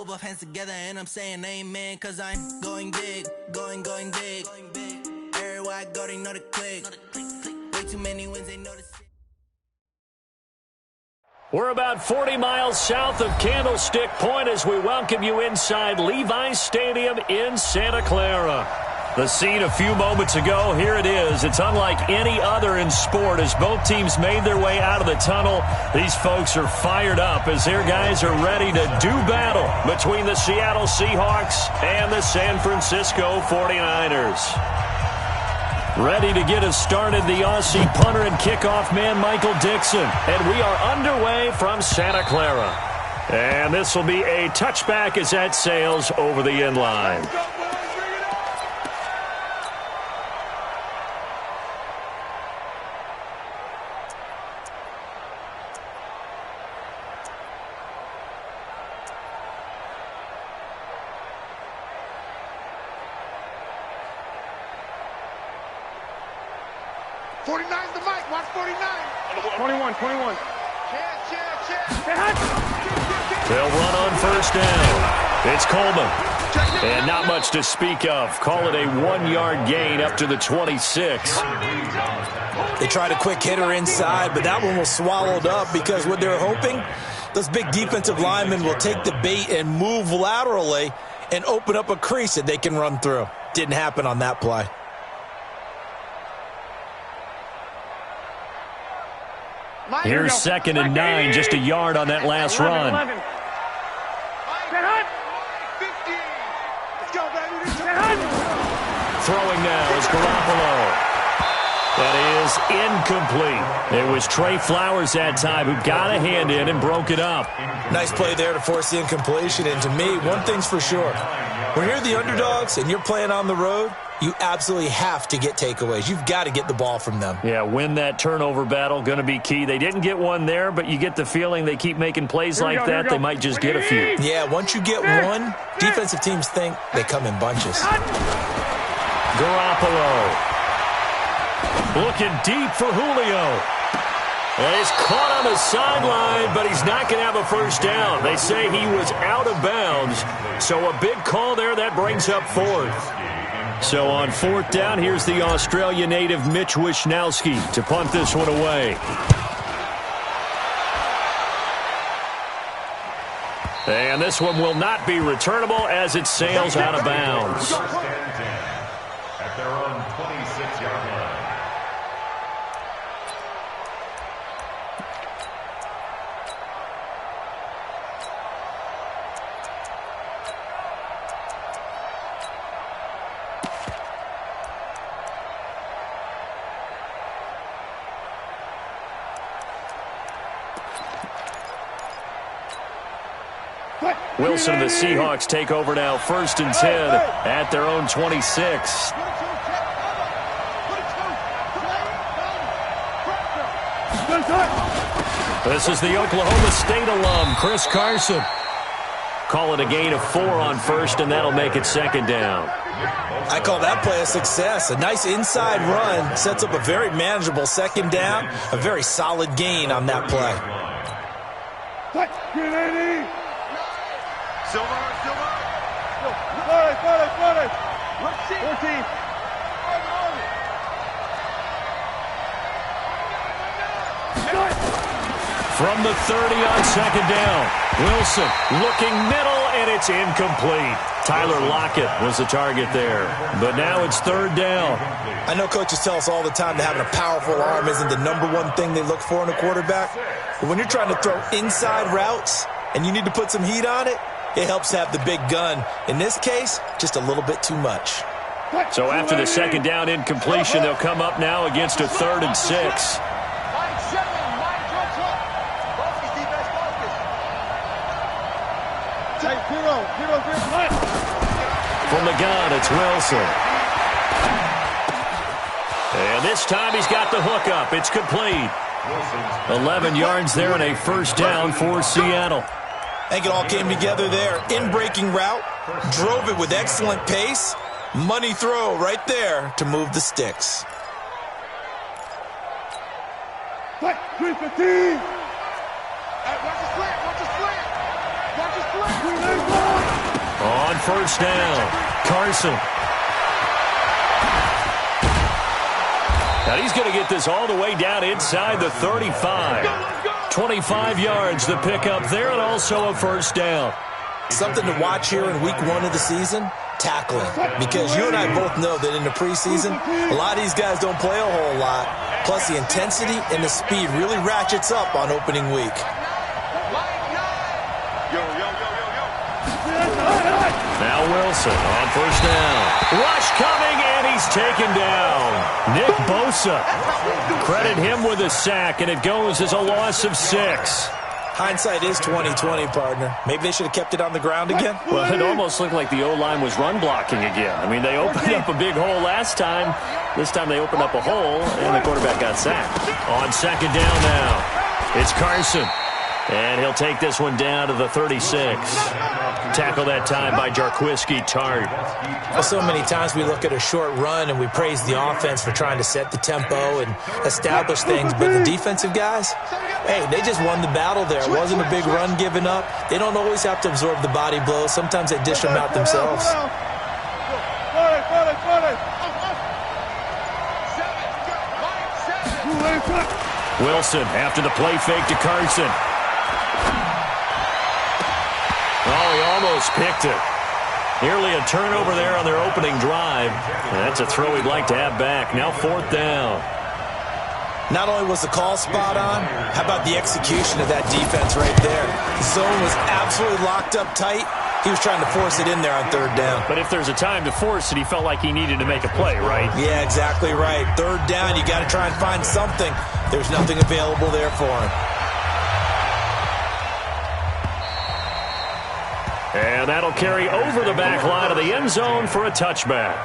put both hands together and I'm saying amen, cause I'm going big, going big. Everywhere I go, they know the click. Way too many wins, they know the shit. We're about 40 miles south of Candlestick Point as we welcome you inside Levi's Stadium in Santa Clara. The scene a few moments ago, here it is. It's unlike any other in sport as both teams made their way out of the tunnel. These folks are fired up as their guys are ready to do battle between the Seattle Seahawks and the San Francisco 49ers. Ready to get us started, the Aussie punter and kickoff man, Michael Dixon. And we are underway from Santa Clara. And this will be a touchback as that sails over the end line. 49's the mic. Watch 49. 21. They'll run on first down. It's Coleman. And not much to speak of. Call it a 1-yard gain up to the 26. They tried a quick hitter inside, but that one was swallowed up because what they're hoping, those big defensive linemen will take the bait and move laterally and open up a crease that they can run through. Didn't happen on that play. Here's 2nd and 9, just a yard on that last run. Throwing now is Garoppolo. That is incomplete. It was Trey Flowers that time who got a hand in and broke it up. Nice play there to force the incompletion. And to me, one thing's for sure. When you're the underdogs and you're playing on the road, you absolutely have to get takeaways. You've got to get the ball from them. Yeah, win that turnover battle, going to be key. They didn't get one there, but you get the feeling they keep making plays like that. They might just get a few. Yeah, once you get one, defensive teams think they come in bunches. Garoppolo. Looking deep for Julio. And he's caught on the sideline, but he's not going to have a first down. They say he was out of bounds. So a big call there. That brings up 4th. So on 4th down, here's the Australia native Mitch Wishnowsky to punt this one away. And this one will not be returnable as it sails out of bounds. At their own 26-yard line. Wilson and the Seahawks take over now, 1st and 10 at their own 26. This is the Oklahoma State alum, Chris Carson. Call it a gain of 4 on 1st, and that'll make it 2nd down. I call that play a success. A nice inside run sets up a very manageable 2nd down. A very solid gain on that play. Silver. 14. From the 30 on 2nd down. Wilson looking middle, and it's incomplete. Tyler Lockett was the target there. But now it's 3rd down. I know coaches tell us all the time that having a powerful arm isn't the #1 thing they look for in a quarterback. But when you're trying to throw inside routes and you need to put some heat on it, it helps to have the big gun. In this case, just a little bit too much. So after the 2nd down incompletion, they'll come up now against a 3rd and 6. From the gun, it's Wilson. And this time he's got the hook up. It's complete. 11 yards there and a 1st down for Seattle. I think it all came together there. In-breaking route, drove it with excellent pace. Money throw right there to move the sticks. Watch the slant. Watch the slant. first down. Carson. And he's going to get this all the way down inside the 35. 25 yards the pickup there, and also a first down. Something to watch here in week 1 of the season, tackling. Because you and I both know that in the preseason, a lot of these guys don't play a whole lot. Plus, the intensity and the speed really ratchets up on opening week. Now Wilson on first down. Rush coming, and he's taken down. Nick Bosa. Credit him with a sack, and it goes as a loss of 6. Hindsight is 20/20, partner. Maybe they should have kept it on the ground again. Well, it almost looked like the O-line was run blocking again. I mean, they opened up a big hole last time. This time they opened up a hole, and the quarterback got sacked. On second down now, it's Carson. And he'll take this one down to the 36. Tackle that time by Jarquiski Tart. Well, so many times we look at a short run and we praise the offense for trying to set the tempo and establish things. But the defensive guys, hey, they just won the battle there. It wasn't a big run given up. They don't always have to absorb the body blows. Sometimes they dish them out themselves. Wilson after the play fake to Carson. Oh, he almost picked it. Nearly a turnover there on their opening drive. And that's a throw he'd like to have back. Now fourth down. Not only was the call spot on, how about the execution of that defense right there? The zone was absolutely locked up tight. He was trying to force it in there on third down. But if there's a time to force it, he felt like he needed to make a play, right? Yeah, exactly right. Third down, you got to try and find something. There's nothing available there for him. And that'll carry over the back line of the end zone for a touchback.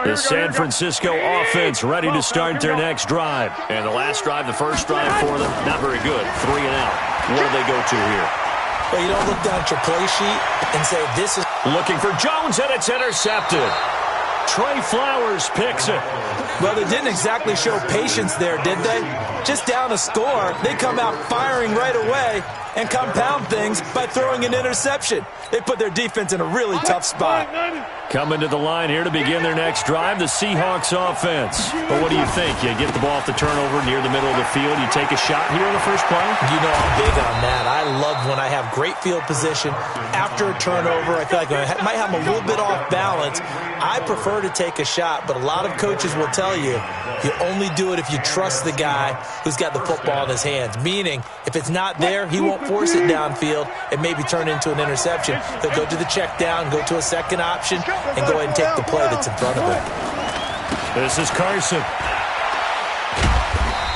The San Francisco offense ready to start their next drive. And the last drive, the first drive for them, not very good. 3 and out. What do they go to here? Well, you don't look down at your play sheet and say, this is... Looking for Jones, and it's intercepted. Trey Flowers picks it. Well, they didn't exactly show patience there, did they? Just down a score, they come out firing right away and compound things by throwing an interception. They put their defense in a really tough spot. Coming to the line here to begin their next drive, the Seahawks offense. But what do you think? You get the ball off the turnover near the middle of the field. You take a shot here on the first play? You know I'm big on that. I love when I have great field position. After a turnover, I feel like I might have a little bit off balance. I prefer to take a shot, but a lot of coaches will tell you, you only do it if you trust the guy who's got the football in his hands. Meaning, if it's not there, he won't force it downfield and maybe turn it into an interception. He'll go to the check down, go to a second option, and go ahead and take the play that's in front of him. This is Carson.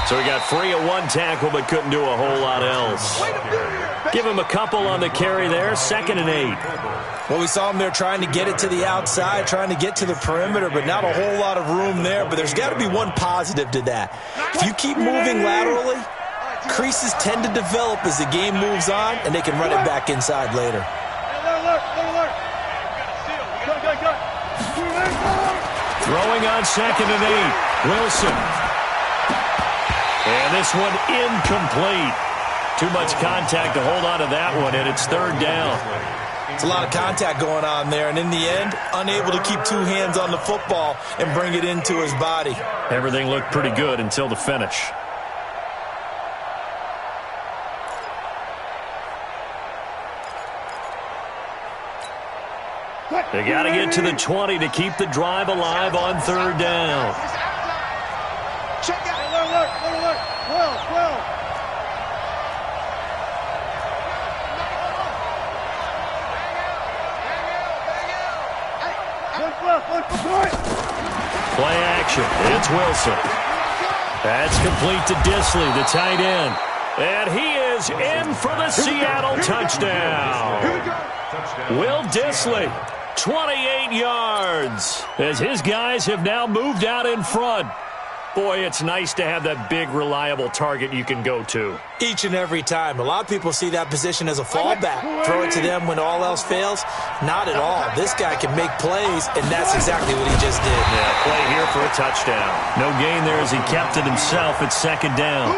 So he got free of one tackle but couldn't do a whole lot else. Give him a couple on the carry there, 2nd and 8. Well, we saw him there trying to get it to the outside, trying to get to the perimeter, but not a whole lot of room there. But there's got to be one positive to that. If you keep moving laterally, creases tend to develop as the game moves on, and they can run it back inside later. Throwing on 2nd and 8. Wilson. And this one incomplete. Too much contact to hold on to that one, and it's 3rd down. It's a lot of contact going on there, and in the end, unable to keep 2 hands on the football and bring it into his body. Everything looked pretty good until the finish. They got to get to the 20 to keep the drive alive on 3rd down. Check out. Look. 12. Play action. It's Wilson. That's complete to Disley, the tight end. And he is in for the Seattle touchdown. Will Disley, 28 yards, as his guys have now moved out in front. Boy, it's nice to have that big, reliable target you can go to. Each and every time. A lot of people see that position as a fallback. Throw it to them when all else fails. Not at all. This guy can make plays, and that's exactly what he just did. Yeah, play here for a touchdown. No gain there as he kept it himself at second down.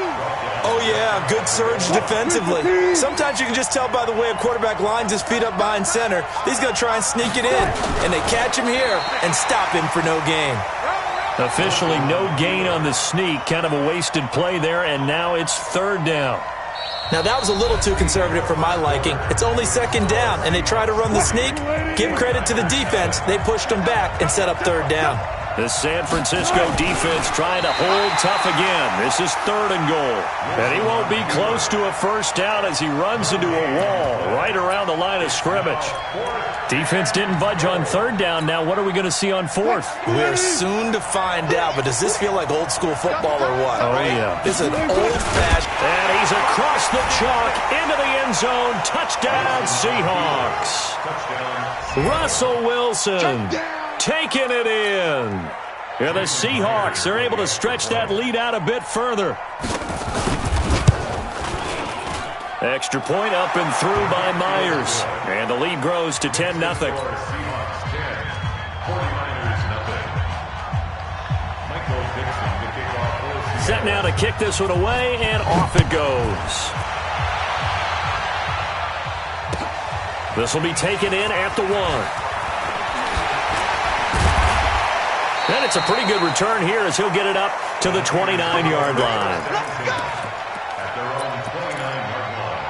Oh, yeah, good surge defensively. Sometimes you can just tell by the way a quarterback lines his feet up behind center. He's going to try and sneak it in, and they catch him here and stop him for no gain. Officially no gain on the sneak. Kind of a wasted play there, and now it's third down. Now, that was a little too conservative for my liking. It's only second down, and they try to run the sneak. Give credit to the defense. They pushed them back and set up third down. The San Francisco defense trying to hold tough again. This is third and goal. And he won't be close to a first down as he runs into a wall right around the line of scrimmage. Defense didn't budge on third down. Now what are we going to see on fourth? We're soon to find out, but does this feel like old school football or what? Oh, right? yeah. This is an old-fashioned. And he's across the chalk into the end zone. Touchdown, Seahawks. Russell Wilson taking it in. Yeah, the Seahawks are able to stretch that lead out a bit further. Extra point up and through by Myers. And the lead grows to 10-0. Set now to kick this one away, and off it goes. This will be taken in at the 1. And it's a pretty good return here as he'll get it up to the 29-yard line. At their own 29-yard line.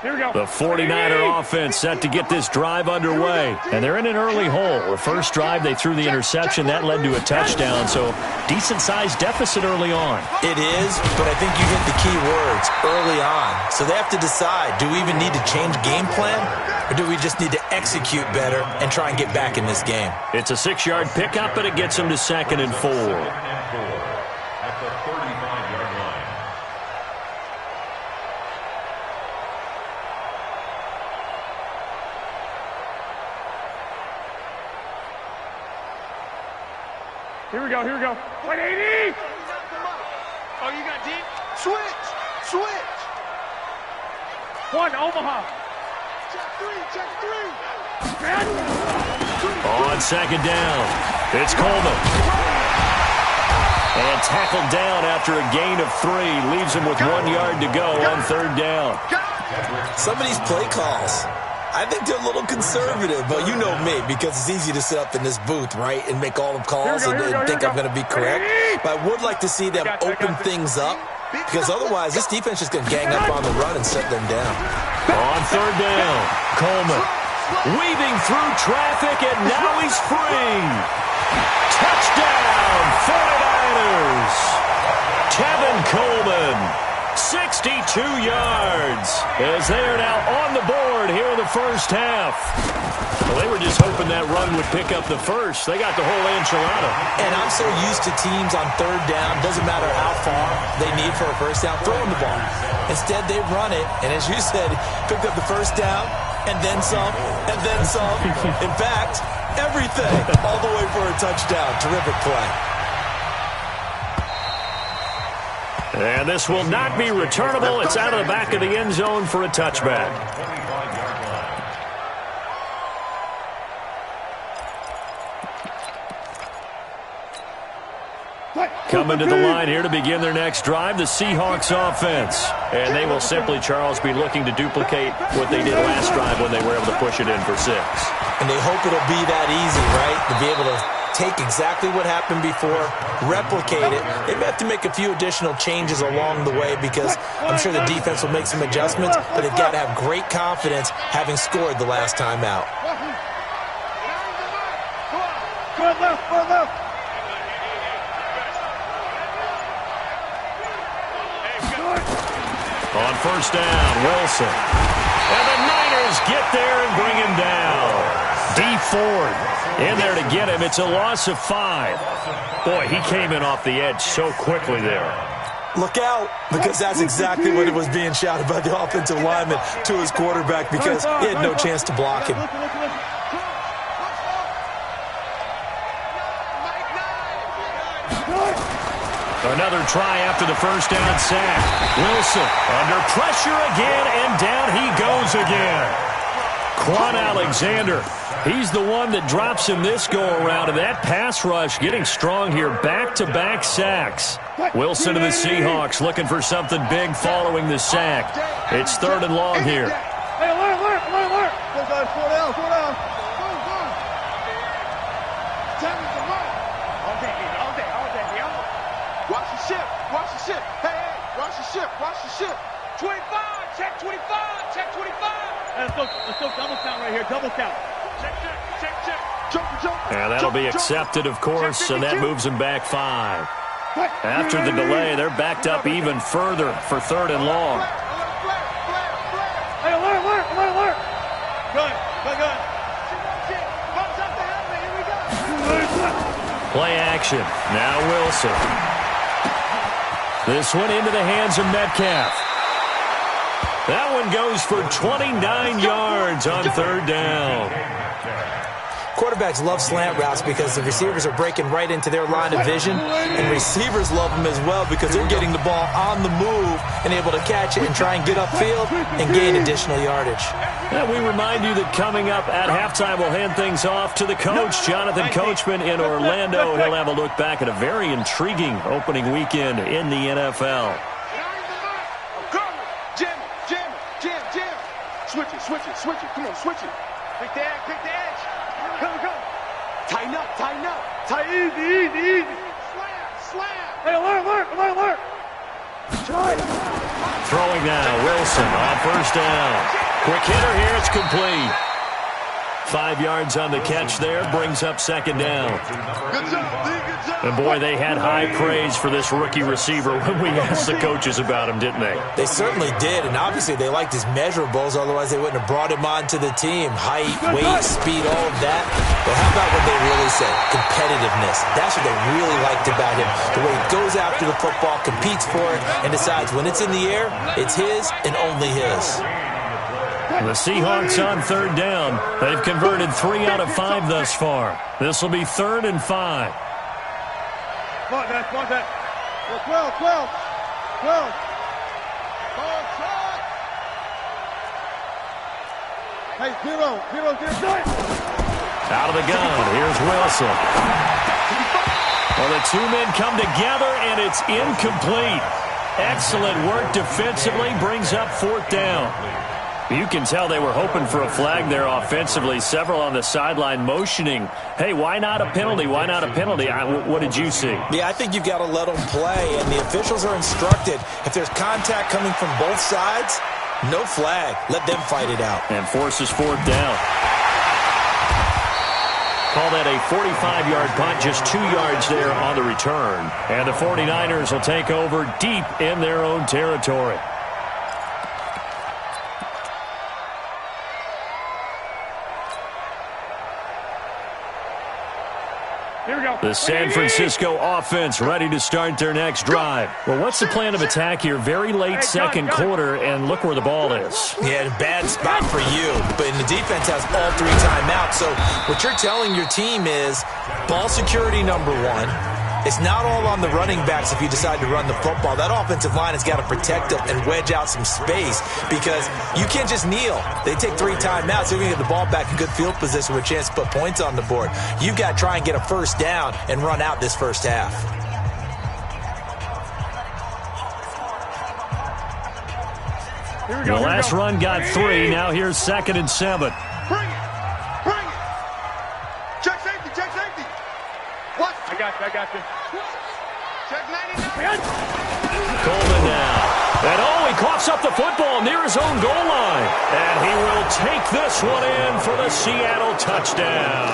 Here we go. The 49er offense set to get this drive underway. And they're in an early hole. The first drive, they threw the interception. That led to a touchdown. So decent-sized deficit early on. It is, but I think you hit the key words, early on. So they have to decide, do we even need to change game plan? Or do we just need to execute better and try and get back in this game? It's a 6-yard pickup, but it gets them to 2nd and 4. At the 35-yard line. Here we go. Here we go. 180. Oh, you got deep? Switch. Switch. One, Omaha. Check three. On second down, it's Coleman. And tackled down after a gain of 3. Leaves him with 1 yard to go on third down. Some of these play calls, I think they're a little conservative, but you know me, because it's easy to sit up in this booth, right, and make all the calls and think I'm going to be correct. But I would like to see them open things up, because otherwise this defense is going to gang up on the run and set them down. On third down, Coleman weaving through traffic, and now he's free. Touchdown, 49ers. Tevin Coleman, 62 yards, as they are now on the board here in the first half. Well, they were just hoping that run would pick up the first. They got the whole enchilada. And I'm so used to teams on third down, doesn't matter how far they need for a first down, throwing the ball. Instead, they run it, and as you said, picked up the first down, and then some, and then some. In fact, everything, all the way for a touchdown. Terrific play. And this will not be returnable. It's out of the back of the end zone for a touchback. 25-yard line. Coming to the line here to begin their next drive, the Seahawks offense. And they will simply, Charles, be looking to duplicate what they did last drive when they were able to push it in for 6. And they hope it'll be that easy, right, to be able to take exactly what happened before, replicate it. They may have to make a few additional changes along the way because I'm sure the defense will make some adjustments, but they've got to have great confidence having scored the last time out. Go left. On first down, Wilson. And the Niners get there and bring him down. fourth. In there to get him. It's a loss of 5. Boy, he came in off the edge so quickly there. Look out, because that's exactly what it was being shouted by the offensive lineman to his quarterback because he had no chance to block him. Another try after the first down sack. Wilson under pressure again, and down he goes again. Quan Alexander, he's the one that drops him this go-around, and that pass rush getting strong here. Back-to-back sacks. Wilson and the Seahawks looking for something big following the sack. It's 3rd and long here. Hey, alert. Slow down. Watch the ship. Hey, watch the ship. 25, check 25. Let's go double count right here, double count. Check. Jumper. And that'll be accepted, of course, and that moves them back 5. After the delay, they're backed up even further for 3rd and long. Hey, alert. Good. Play action. Now Wilson. This one into the hands of Metcalf. That one goes for 29 yards on 3rd down. Quarterbacks love slant routes because the receivers are breaking right into their line of vision, and receivers love them as well because they're getting the ball on the move and able to catch it and try and get upfield and gain additional yardage. And we remind you that coming up at halftime, we'll hand things off to the coach, Jonathan Coachman in Orlando. He'll have a look back at a very intriguing opening weekend in the NFL. Jam. Switch it. Come on, switch it. Pick the edge. Come. Tighten up. Tight, easy. Slam. Hey, alert. Throwing now, Wilson on 1st down. Quick hitter here, it's complete. 5 yards on the catch there, brings up 2nd down. Good job. And boy, they had high praise for this rookie receiver when we asked the coaches about him, didn't they? They certainly did, and obviously they liked his measurables, otherwise they wouldn't have brought him onto the team. Height, weight, speed, all of that. But how about what they really said? Competitiveness. That's what they really liked about him. The way he goes after the football, competes for it, and decides when it's in the air, it's his and only his. The Seahawks on 3rd down. They've converted 3 out of 5 thus far. This will be 3rd and 5. Come on, that. 12. Hey, zero. Out of the gun. Here's Wilson. Well, the 2 men come together, and it's incomplete. Excellent work defensively. Brings up 4th down. You can tell they were hoping for a flag there offensively. Several on the sideline motioning, hey, why not a penalty? What did you see? Yeah, I think you've got to let them play, and the officials are instructed. If there's contact coming from both sides, no flag. Let them fight it out. And forces 4th down. Call that a 45-yard punt, just 2 yards there on the return. And the 49ers will take over deep in their own territory. Here we go. The San Francisco offense ready to start their next drive. Well, what's the plan of attack here? Very late 2nd quarter, and look where the ball is. Yeah, bad spot for you. But the defense has all 3 timeouts. So what you're telling your team is ball security number 1. It's not all on the running backs if you decide to run the football. That offensive line has got to protect them and wedge out some space because you can't just kneel. They take 3 timeouts. They're going to get the ball back in good field position with a chance to put points on the board. You've got to try and get a 1st down and run out this 1st half. The last run got 3. Now here's 2nd and 7. Bring it. Check safety. What? I got you. Check 99. Coleman now. And he coughs up the football near his own goal line. And he will take this one in for the Seattle touchdown.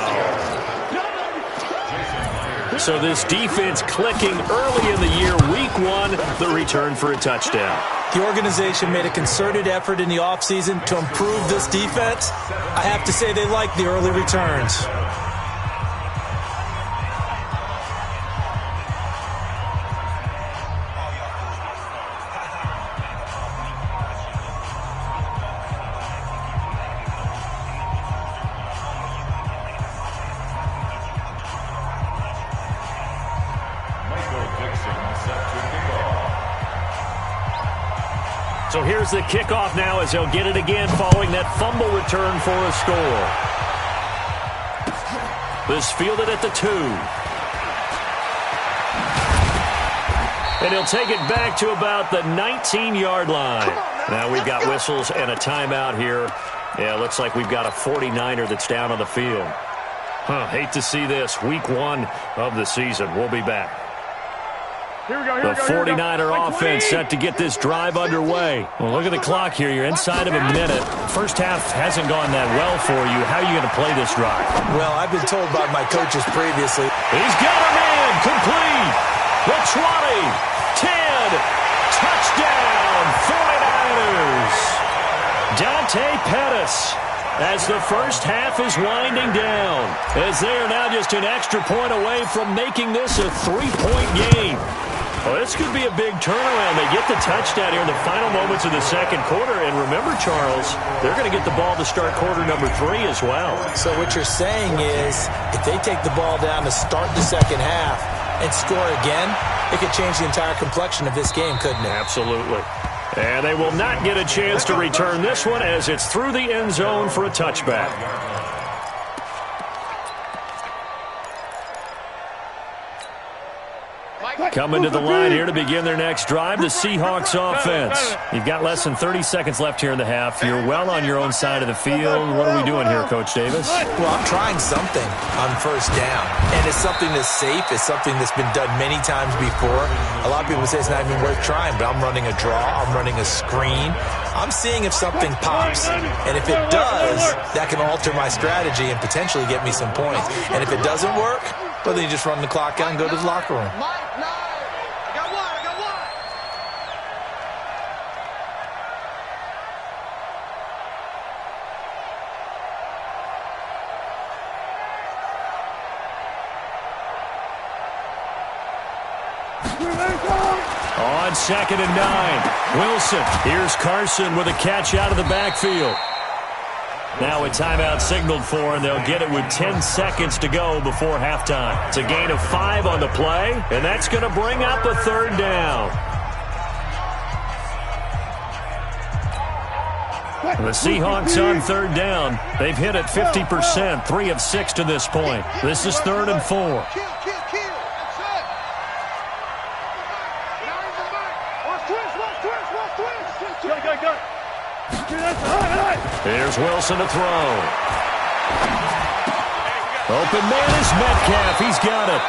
So this defense clicking early in the year, week 1, the return for a touchdown. The organization made a concerted effort in the offseason to improve this defense. I have to say they like the early returns. So here's the kickoff now as they'll get it again following that fumble return for a score. This fielded at the 2. And he'll take it back to about the 19-yard line. Now we've got whistles and a timeout here. Yeah, looks like we've got a 49er that's down on the field. Hate to see this. Week 1 of the season. We'll be back. The 49er offense set to get this drive underway. Well, look at the clock here. You're inside of a minute. First half hasn't gone that well for you. How are you going to play this drive? Well, I've been told by my coaches previously. He's got him in. Complete. The 20. 10. Touchdown. 49ers. Dante Pettis. As the first half is winding down. As they are now just an extra point away from making this a 3-point game. Well, this could be a big turnaround. They get the touchdown here in the final moments of the second quarter. And remember, Charles, they're going to get the ball to start quarter number 3 as well. So what you're saying is if they take the ball down to start the second half and score again, it could change the entire complexion of this game, couldn't it? Absolutely. And they will not get a chance to return this one as it's through the end zone for a touchback. Coming to the line here to begin their next drive, the Seahawks offense. You've got less than 30 seconds left here in the half. You're well on your own side of the field. What are we doing here, Coach Davis? Well, I'm trying something on first down. And it's something that's safe. It's something that's been done many times before. A lot of people say it's not even worth trying, but I'm running a draw. I'm running a screen. I'm seeing if something pops. And if it does, that can alter my strategy and potentially get me some points. And if it doesn't work, well, then you just run the clock out and go to the locker room. On 2nd and 9, Wilson. Here's Carson with a catch out of the backfield. Now a timeout signaled for, and they'll get it with 10 seconds to go before halftime. It's a gain of 5 on the play, and that's going to bring up a 3rd down. The Seahawks on 3rd down. They've hit it 50%, 3 of 6 to this point. This is 3rd and 4. Here's Wilson to throw. Open man is Metcalf. He's got it.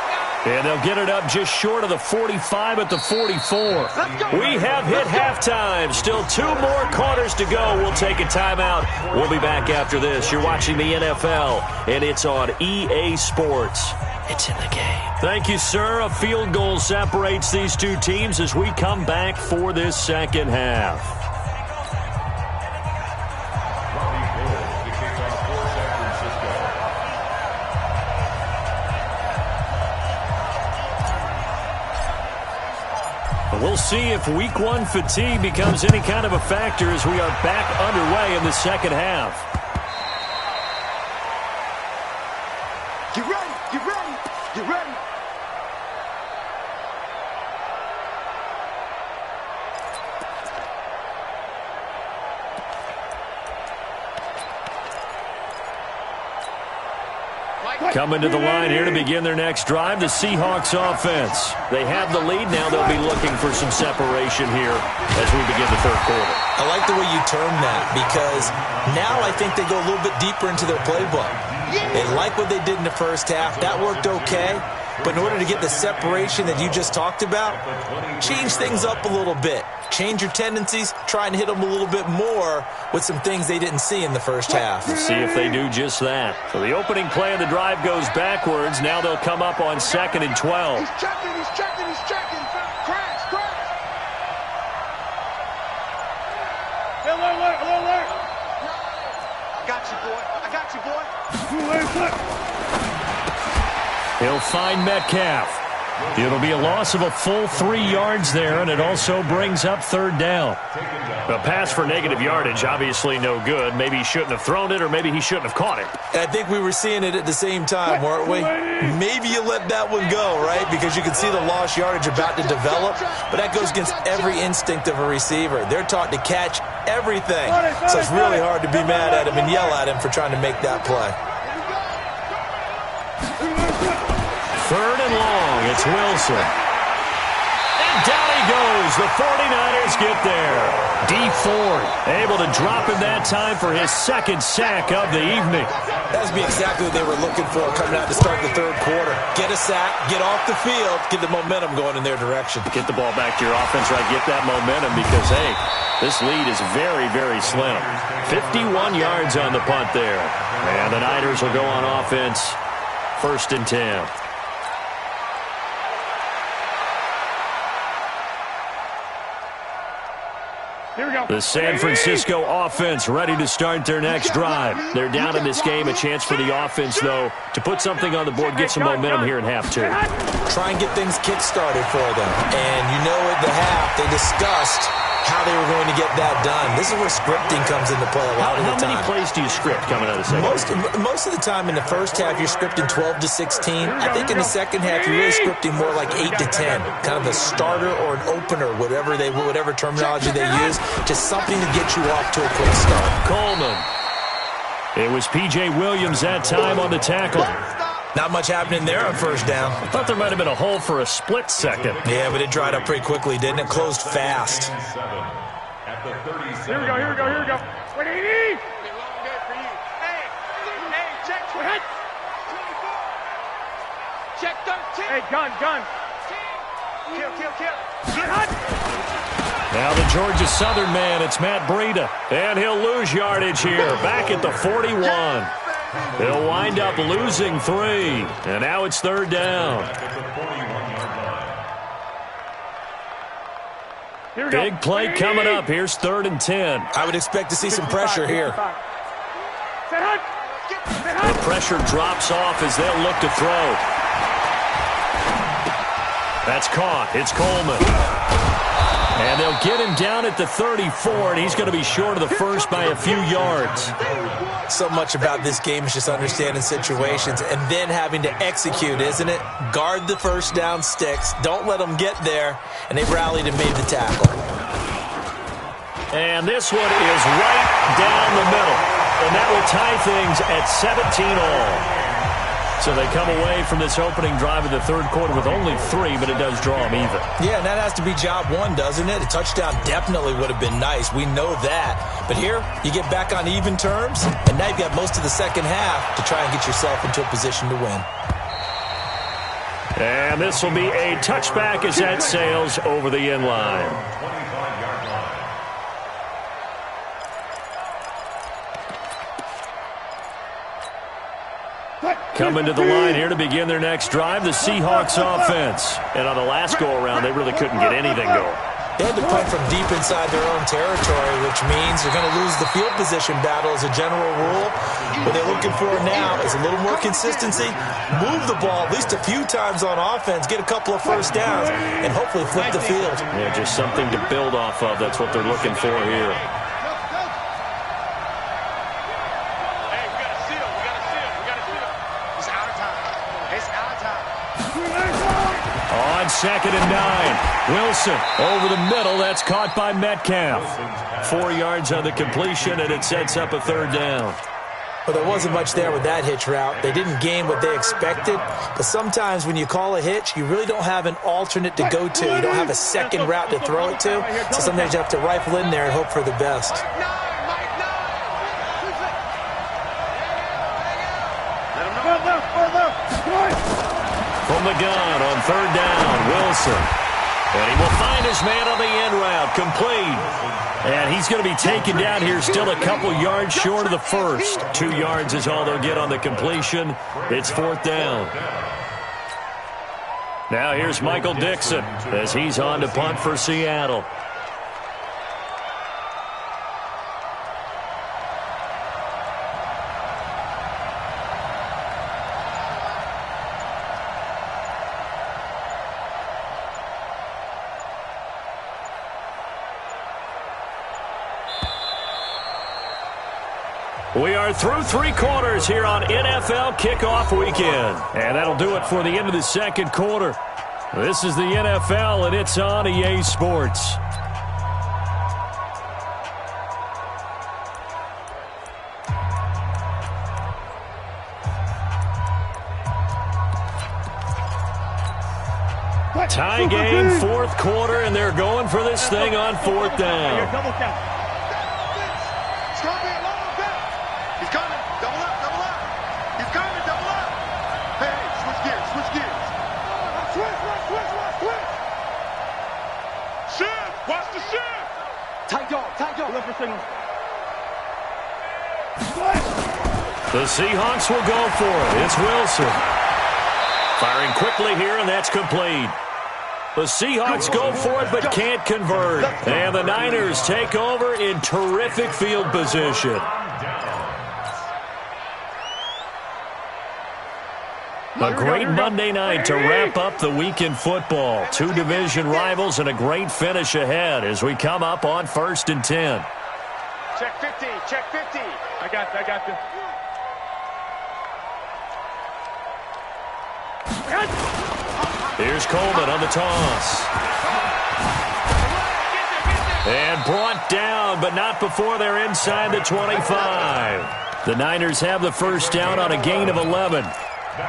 And they'll get it up just short of the 45 at the 44. We have hit halftime. Still 2 more quarters to go. We'll take a timeout. We'll be back after this. You're watching the NFL, and it's on EA Sports. It's in the game. Thank you, sir. A field goal separates these two teams as we come back for this second half. We'll see if week 1 fatigue becomes any kind of a factor as we are back underway in the second half. Get ready, get ready, get ready. Coming to the line here to begin their next drive, the Seahawks offense. They have the lead now. They'll be looking for some separation here as we begin the third quarter. I like the way you term that because now I think they go a little bit deeper into their playbook. They like what they did in the first half. That worked okay. But in order to get the separation that you just talked about, change things up a little bit. Change your tendencies, try and hit them a little bit more with some things they didn't see in the first half. Let's see if they do just that. So the opening play of the drive goes backwards. Now they'll come up on 2nd and 12. He's checking. Crash. Alert. I got you, boy. He'll find Metcalf. It'll be a loss of a full 3 yards there, and it also brings up 3rd down. A pass for negative yardage, obviously no good. Maybe he shouldn't have thrown it, or maybe he shouldn't have caught it. I think we were seeing it at the same time, weren't we? Maybe you let that one go, right? Because you can see the lost yardage about to develop, but that goes against every instinct of a receiver. They're taught to catch everything, so it's really hard to be mad at him and yell at him for trying to make that play. 3rd and long, it's Wilson. And down he goes. The 49ers get there. D Ford able to drop him that time for his 2nd sack of the evening. That would be exactly what they were looking for coming out to start the 3rd quarter. Get a sack, get off the field, get the momentum going in their direction. Get the ball back to your offense, right? Get that momentum because, hey, this lead is very, very slim. 51 yards on the punt there. And the Niners will go on offense. 1st and 10. The San Francisco offense ready to start their next drive. They're down in this game. A chance for the offense, though, to put something on the board, get some momentum here in half 2. Try and get things kick-started for them. And you know at the half, they discussed how they were going to get that done. This is where scripting comes into play a lot of the time. How many plays do you script coming out of the second? Most of the time in the first half, you're scripting 12 to 16. I think in the second half, you're really scripting more like 8 to 10. Kind of a starter or an opener, whatever terminology they use. Just something to get you off to a quick start. Coleman. It was P.J. Williams that time on the tackle. Not much happening there on 1st down. I thought there might have been a hole for a split second. Yeah, but it dried up pretty quickly, didn't it? Closed fast. Here we go. Wait, 80! Hey, check. Check 13. Hey, gun. Kill. Now the Georgia Southern man, it's Matt Breida. And he'll lose yardage here, back at the 41. He'll wind up losing 3. And now it's 3rd down. Big play coming up. Here's 3rd and 10. I would expect to see some pressure here. The pressure drops off as they'll look to throw. That's caught. It's Coleman. And they'll get him down at the 34, and he's going to be short of the first by a few yards. So much about this game is just understanding situations and then having to execute, isn't it? Guard the 1st down sticks. Don't let them get there. And they rallied and made the tackle. And this one is right down the middle. And that will tie things at 17 all. So they come away from this opening drive in the 3rd quarter with only 3, but it does draw them even. Yeah, and that has to be job 1, doesn't it? A touchdown definitely would have been nice. We know that. But here, you get back on even terms, and now you've got most of the second half to try and get yourself into a position to win. And this will be a touchback as that sails over the end line. Coming to the line here to begin their next drive, the Seahawks offense. And on the last go-around, they really couldn't get anything going. They had to punt from deep inside their own territory, which means they're going to lose the field position battle as a general rule. What they're looking for now is a little more consistency, move the ball at least a few times on offense, get a couple of 1st downs, and hopefully flip the field. Yeah, just something to build off of. That's what they're looking for here. On 2nd and 9, Wilson over the middle. That's caught by Metcalf. 4 yards on the completion, and it sets up a 3rd down. Well, there wasn't much there with that hitch route. They didn't gain what they expected, but sometimes when you call a hitch, you really don't have an alternate to go to. You don't have a second route to throw it to, so sometimes you have to rifle in there and hope for the best. From the gun on third down, Wilson. And he will find his man on the end route, complete. And he's going to be taken down here, still a couple yards short of the first. 2 yards is all they'll get on the completion. It's fourth down. Now here's Michael Dixon as he's on to punt for Seattle. We are through 3 quarters here on NFL Kickoff Weekend. And that'll do it for the end of the second quarter. This is the NFL, and it's on EA Sports. Tie game, fourth quarter, and they're going for this thing on fourth down. Double count. It's going to be a long count. He's coming. Double up, double up. He's coming, double up. Hey, switch gears, switch gears. Switch. Shift. Watch the shift. Tight dog. Look for signal. The Seahawks will go for it. It's Wilson. Firing quickly here, and that's complete. The Seahawks go for it but can't convert. And the Niners take over in terrific field position. A great Monday night to wrap up the week in football. 2 division rivals and a great finish ahead as we come up on 1st and 10. Check 50. I got you. Here's Coleman on the toss. And brought down, but not before they're inside the 25. The Niners have the first down on a gain of 11.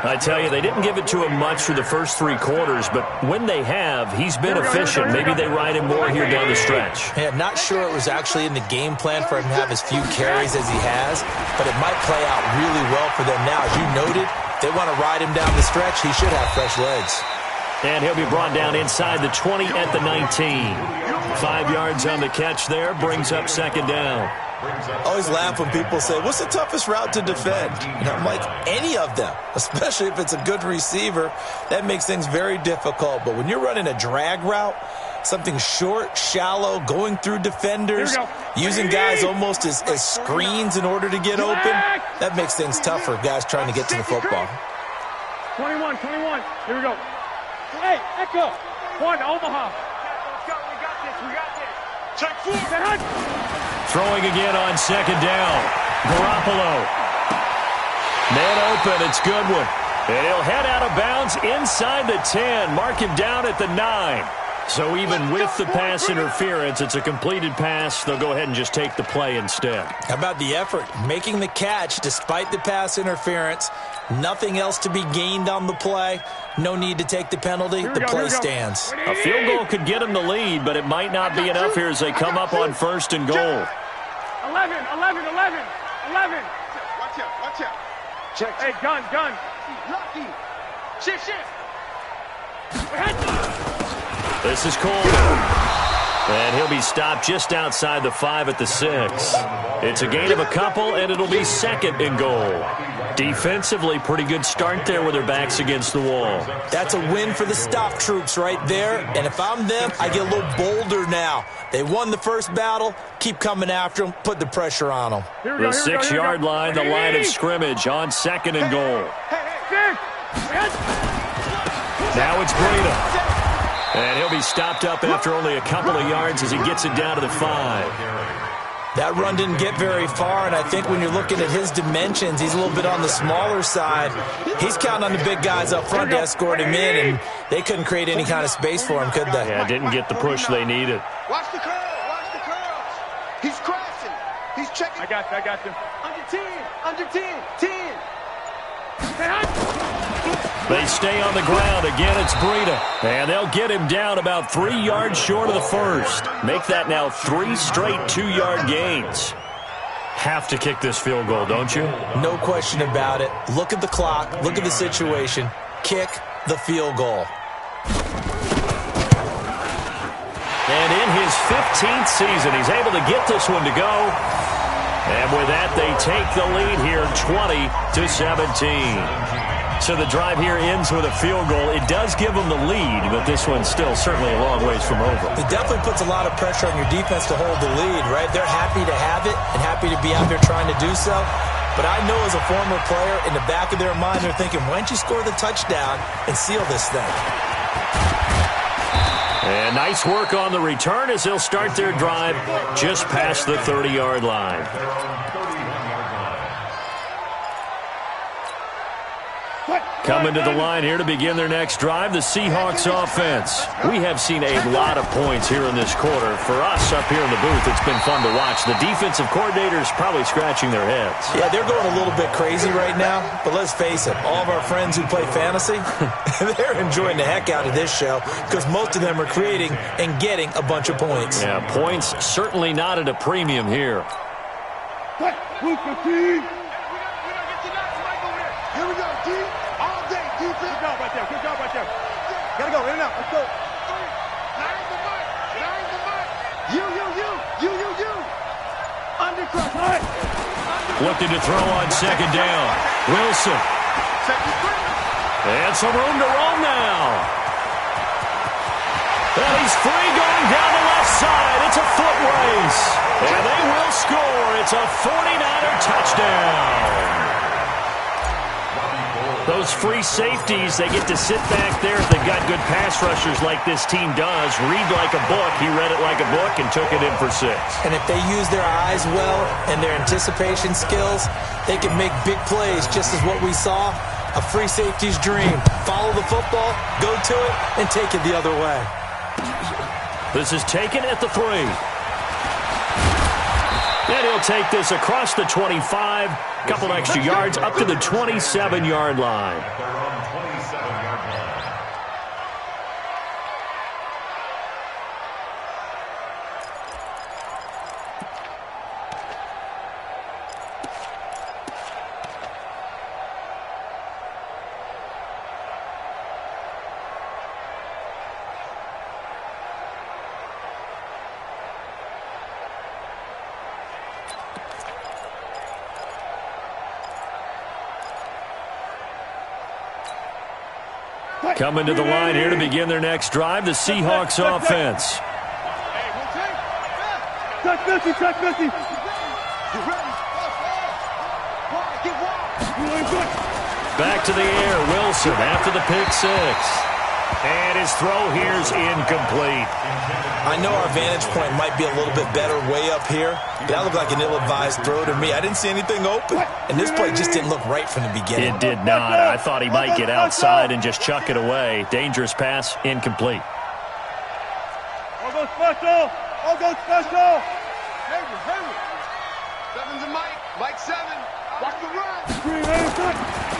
I tell you, they didn't give it to him much for the first 3 quarters, but when they have, he's been efficient. Maybe they ride him more here down the stretch. Yeah, not sure it was actually in the game plan for him to have as few carries as he has, but it might play out really well for them now. As you noted, they want to ride him down the stretch. He should have fresh legs. And he'll be brought down inside the 20 at the 19. 5 yards on the catch there, brings up second down. I always laugh when people say, what's the toughest route to defend? And I'm like, any of them, especially if it's a good receiver. That makes things very difficult. But when you're running a drag route, something short, shallow, going through defenders, using guys almost as screens in order to get open, that makes things tough for guys trying to get to the football. 21. Here we go. Hey, Echo. 1, Omaha. We got this. Check 4. Throwing again on second down. Garoppolo. Man open, it's Goodwin. And he'll head out of bounds inside the 10. Mark him down at the 9. So even with the pass interference, it's a completed pass. They'll go ahead and just take the play instead. How about the effort? Making the catch despite the pass interference. Nothing else to be gained on the play. No need to take the penalty. The play stands. A field goal could get them the lead, but it might not be enough here as they come up on 1st and goal. 11. Watch out. Check. Hey, gun. Lucky. Shift. This is Coleman. And he'll be stopped just outside the 5 at the 6. It's a gain of a couple, and it'll be 2nd and goal. Defensively, pretty good start there with their backs against the wall. That's a win for the stop troops right there. And if I'm them, I get a little bolder now. They won the first battle. Keep coming after them. Put the pressure on them. The 6-yard line, the line of scrimmage on 2nd and goal. Now it's Breida. And he'll be stopped up after only a couple of yards as he gets it down to the 5. That run didn't get very far, and I think when you're looking at his dimensions, he's a little bit on the smaller side. He's counting on the big guys up front to escort him in, and they couldn't create any kind of space for him, could they? Yeah, didn't get the push they needed. Watch the curls. He's crashing. He's checking. I got you. Under 10. They stay on the ground. Again, it's Breida. And they'll get him down about 3 yards short of the first. Make that now 3 straight 2-yard gains. Have to kick this field goal, don't you? No question about it. Look at the clock. Look at the situation. Kick, the field goal. And in his 15th season, he's able to get this one to go. And with that, they take the lead here 20-17. So the drive here ends with a field goal. It does give them the lead, but this one's still certainly a long ways from over. It definitely puts a lot of pressure on your defense to hold the lead, right? They're happy to have it and happy to be out there trying to do so. But I know as a former player, in the back of their mind, they're thinking, why don't you score the touchdown and seal this thing? And nice work on the return as they'll start their drive just past the 30-yard line. Coming to the line here to begin their next drive, the Seahawks offense. We have seen a lot of points here in this quarter. For us up here in the booth, it's been fun to watch. The defensive coordinators probably scratching their heads. Yeah, they're going a little bit crazy right now, but let's face it, all of our friends who play fantasy, they're enjoying the heck out of this show because most of them are creating and getting a bunch of points. Yeah, points certainly not at a premium here. Here we go, D. All day, defense. Good job right there. Good job right there. Gotta go, in and out. Let's go. Nine the mic. Nine the mic. You. Undercut. All right. Looking to throw on second down. Wilson. And some room to roam now. And he's free going down the left side. It's a foot race. And they will score. It's a 49er touchdown. Those free safeties, they get to sit back there if they've got good pass rushers like this team does. Read like a book. He read it like a book and took it in for 6. And if they use their eyes well and their anticipation skills, they can make big plays, just as what we saw. A free safety's dream. Follow the football, go to it, and take it the other way. This is taken at the 3. And he'll take this across the 25, couple extra yards, up to the 27-yard line. Coming to the line here to begin their next drive, the Seahawks offense. Touch Missy. Back to the air, Wilson after the pick 6. And his throw here's incomplete. I know our vantage point might be a little bit better way up here, but that looked like an ill-advised throw to me. I didn't see anything open, and this play just didn't look right from the beginning. It did not. I thought he might get outside and just chuck it away. Dangerous pass, incomplete. All go special. Henry. 7's a Mike. Mike 7. Watch the run.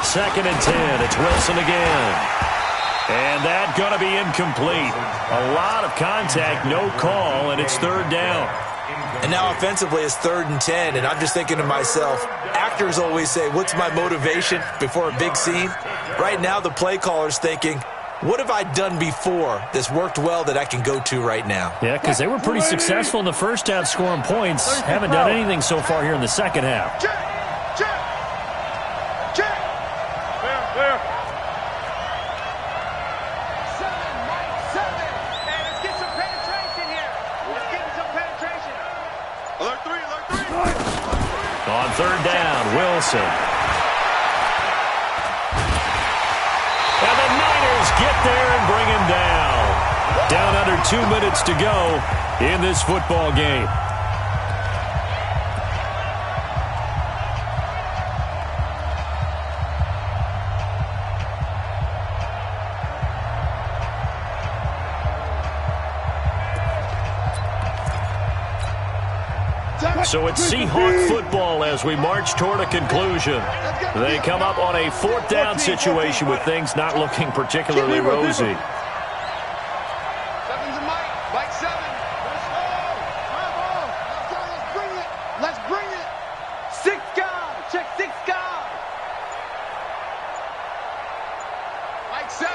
2nd and 10. It's Wilson again. And that going to be incomplete. A lot of contact, no call, and it's 3rd down. And now offensively it's 3rd and 10, and I'm just thinking to myself, actors always say, what's my motivation before a big scene? Right now the play caller's thinking, what have I done before that's worked well that I can go to right now? Yeah, because they were pretty successful in the first half scoring points. Haven't done anything so far here in the second half. Check. There. 7, Mike 7. Hey, let's get some penetration here. Alert 3. On 3rd down, Wilson. And the Niners get there and bring him down. Down under 2 minutes to go in this football game. So it's Seahawk football as we march toward a conclusion. They come up on a 4th down situation with things not looking particularly rosy. 7's a Mike. Mike 7. Let's bring it. 6 guys. Check 6 guys. Mike 7.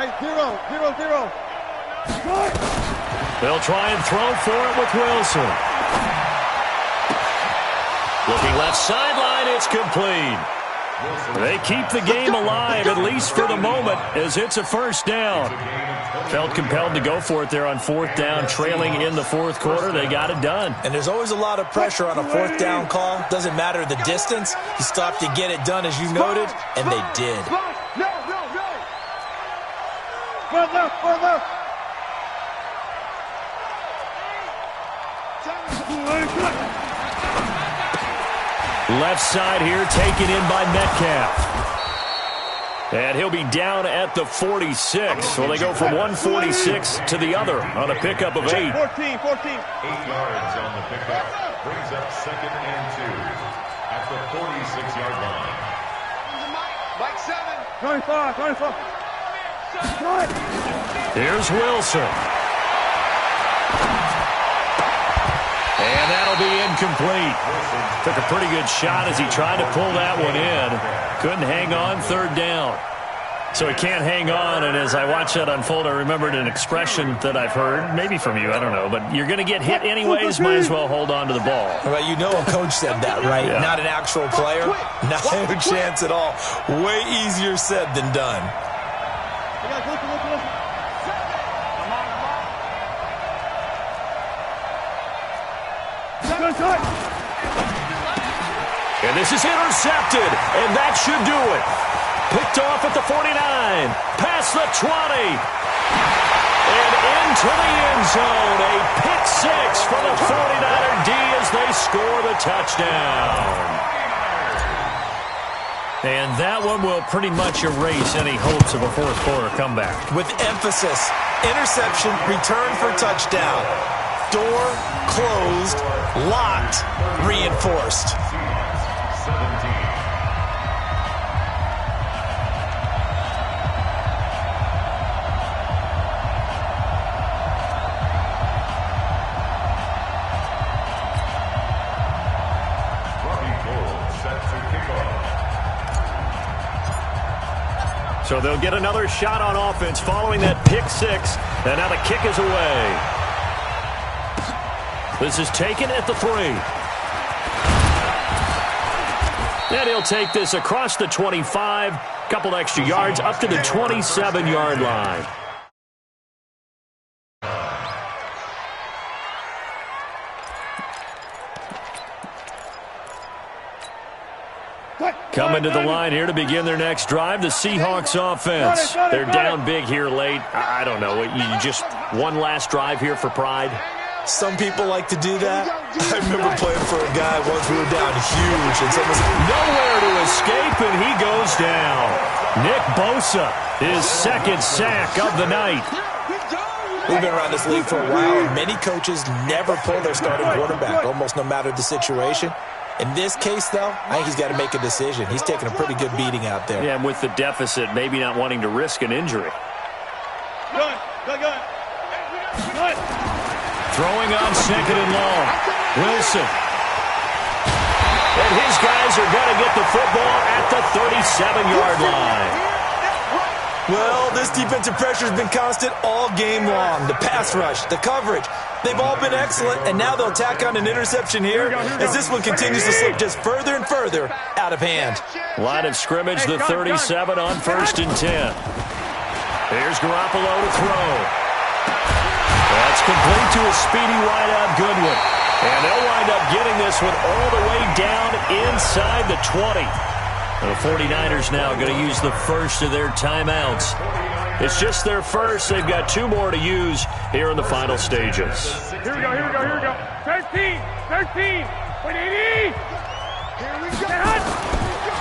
Hey, 0-0-0. They'll try and throw for it with Wilson. Looking left sideline, it's complete. They keep the game alive, at least for the moment, as it's a first down. Felt compelled to go for it there on fourth down, trailing in the fourth quarter. They got it done. And there's always a lot of pressure on a fourth down call. Doesn't matter the distance. You still have to get it done, as you noted, and they did. Front left. Left side here, taken in by Metcalf. And he'll be down at the 46. So they go from 146 to the other on a pickup of 8. 14. 8 yards on the pickup. Brings up 2nd and 2 at the 46-yard line. Mike 7. 25. Here's Wilson. And that'll be incomplete. Took a pretty good shot as he tried to pull that one in. Couldn't hang on, third down. So he can't hang on, and as I watched that unfold, I remembered an expression that I've heard, maybe from you, I don't know, but you're going to get hit anyways, might as well hold on to the ball. Well, you know a coach said that, right? Yeah. Not an actual player. Not a chance at all. Way easier said than done. And this is intercepted, and that should do it. Picked off at the 49, past the 20, and into the end zone. A pick six for the 49er D as they score the touchdown. And that one will pretty much erase any hopes of a fourth quarter comeback. With emphasis, interception, return for touchdown. Door closed, locked, reinforced. 17. So they'll get another shot on offense following that pick six, and now the kick is away. This is taken at the 3. And he'll take this across the 25, couple extra yards up to the 27-yard line. Coming to the line here to begin their next drive, the Seahawks offense. They're down big here late. I don't know. You just one last drive here for pride? Some people like to do that. I remember playing for a guy once we were down huge, and someone said, nowhere to escape, and he goes down. Nick Bosa, his second sack of the night. We've been around this league for a while, and many coaches never pull their starting quarterback, almost no matter the situation. In this case, though, I think he's got to make a decision. He's taking a pretty good beating out there. Yeah, and with the deficit, maybe not wanting to risk an injury. Good. Throwing on second and long. Wilson. And his guys are going to get the football at the 37-yard line. Well, this defensive pressure has been constant all game long. The pass rush, the coverage, they've all been excellent, and now they'll tack on an interception here as this one continues to slip just further and further out of hand. Line of scrimmage, the 37 on 1st and 10. Here's Garoppolo to throw. That's complete to a speedy wideout Goodwin. And they'll wind up getting this one all the way down inside the 20. The 49ers now going to use the first of their timeouts. It's just their first. They've got 2 more to use here in the final stages. Here we go. 13. Wait, 80. Here we go.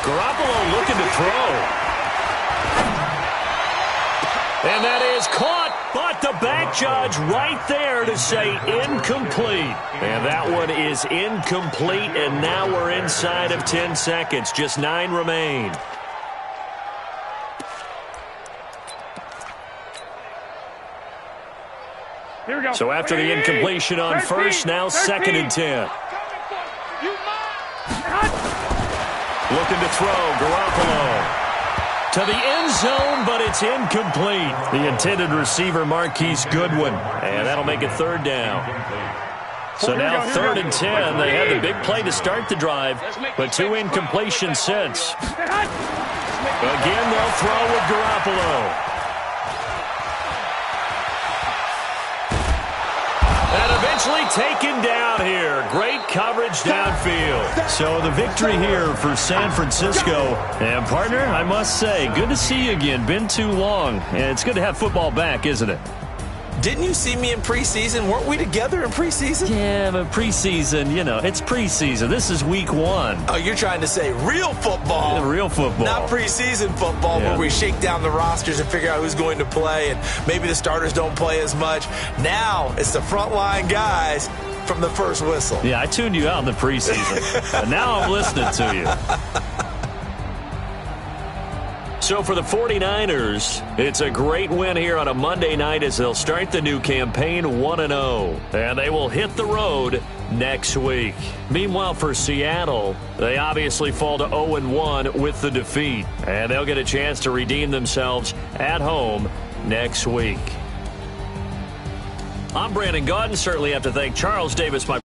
Garoppolo looking to throw. And that is caught, but the back judge right there to say incomplete. And that one is incomplete, and now we're inside of 10 seconds. Just 9 remain. Here we go. So after the incompletion on first, now 2nd and 10. Looking to throw, Garoppolo. to the end zone, but it's incomplete. The intended receiver, Marquise Goodwin, and that'll make it third down. So now 3rd and 10. They had the big play to start the drive, but 2 incompletions since. Again, they'll throw with Garoppolo. And eventually taken down here. Great coverage downfield. So the victory here for San Francisco. And, partner, I must say, good to see you again. Been too long. And it's good to have football back, isn't it? Didn't you see me in preseason? Weren't we together in preseason? Yeah, but preseason, you know, it's preseason. This is week 1. Oh, you're trying to say real football. Yeah, real football. Not preseason football where we shake down the rosters and figure out who's going to play, and maybe the starters don't play as much. Now it's the frontline guys from the first whistle. Yeah, I tuned you out in the preseason. But now I'm listening to you. So for the 49ers, it's a great win here on a Monday night as they'll start the new campaign 1-0. And they will hit the road next week. Meanwhile, for Seattle, they obviously fall to 0-1 with the defeat. And they'll get a chance to redeem themselves at home next week. I'm Brandon Gaudin. Certainly have to thank Charles Davis, my